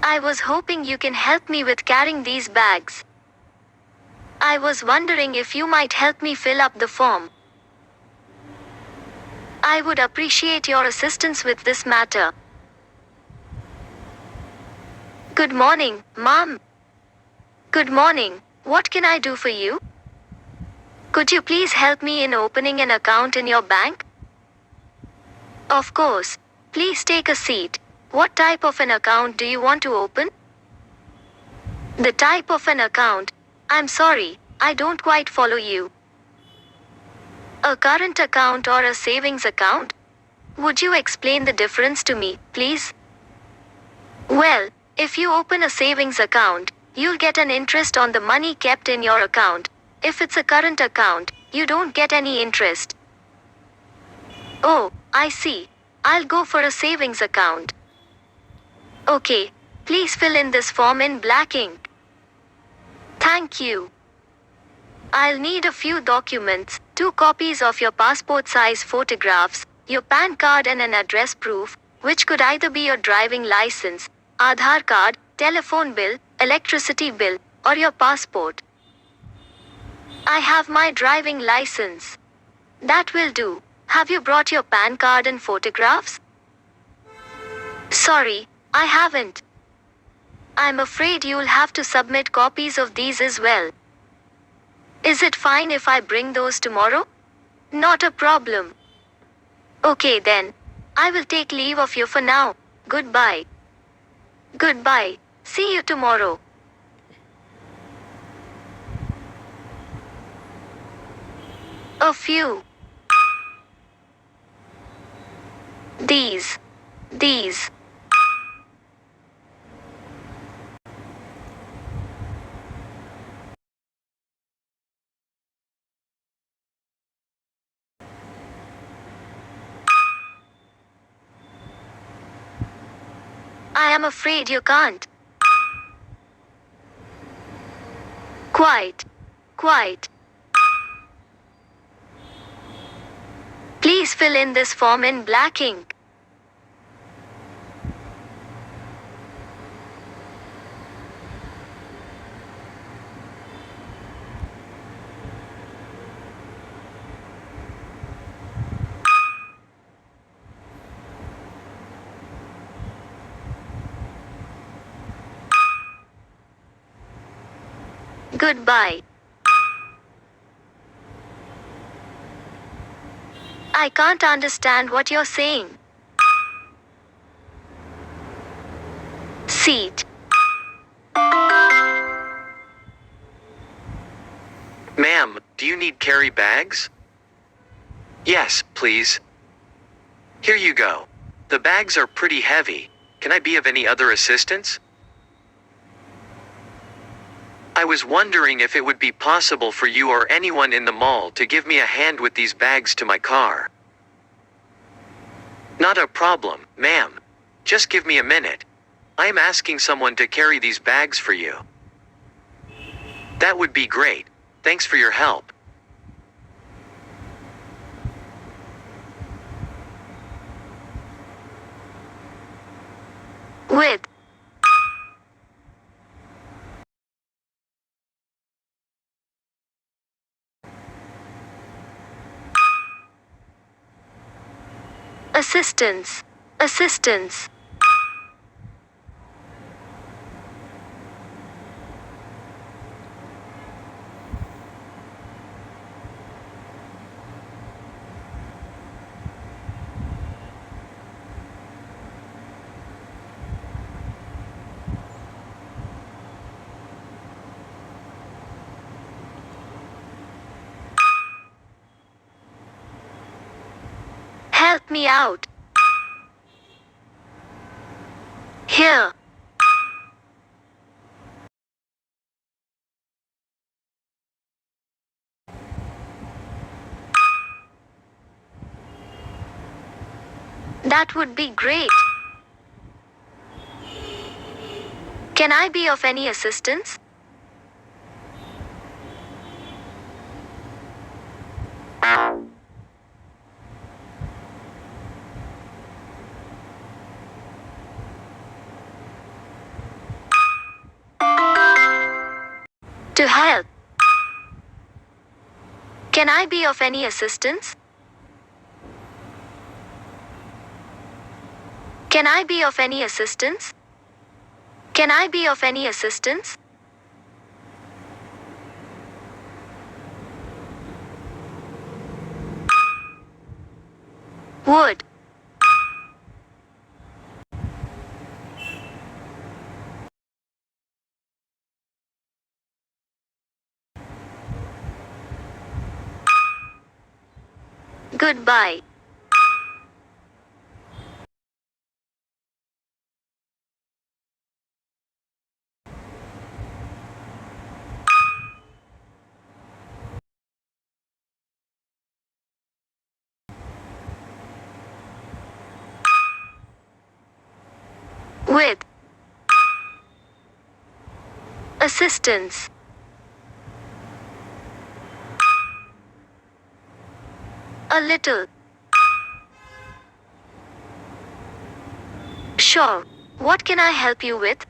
I was hoping you can help me with carrying these bags. I was wondering if you might help me fill up the form. I would appreciate your assistance with this matter. Good morning, Mom. Good morning. What can I do for you? Could you please help me in opening an account in your bank? Of course. Please take a seat. What type of an account do you want to open? The type of an account? I'm sorry, I don't quite follow you. A current account or a savings account? Would you explain the difference to me, please? Well, if you open a savings account, you'll get an interest on the money kept in your account. If it's a current account, you don't get any interest. Oh, I see. I'll go for a savings account. Okay, please fill in this form in black ink. Thank you. I'll need a few documents, 2 copies of your passport-size photographs, your PAN card and an address proof, which could either be your driving license, Aadhaar card, telephone bill, electricity bill, or your passport. I have my driving license. That will do. Have you brought your PAN card and photographs? Sorry, I haven't. I'm afraid you'll have to submit copies of these as well. Is it fine if I bring those tomorrow? Not a problem. Okay then. I will take leave of you for now. Goodbye. Goodbye. See you tomorrow. A few. These. I am afraid you can't. Quite. Please fill in this form in black ink. Goodbye. I can't understand what you're saying. Seat. Ma'am, do you need carry bags? Yes, please. Here you go. The bags are pretty heavy. Can I be of any other assistance? I was wondering if it would be possible for you or anyone in the mall to give me a hand with these bags to my car. Not a problem, ma'am. Just give me a minute. I am asking someone to carry these bags for you. That would be great. Thanks for your help. With. Assistance. Help me out. Here. That would be great. Can I be of any assistance? Can I be of any assistance? Can I be of any assistance? Can I be of any assistance? Would. Goodbye. With. Assistance. A little. Sure. What can I help you with?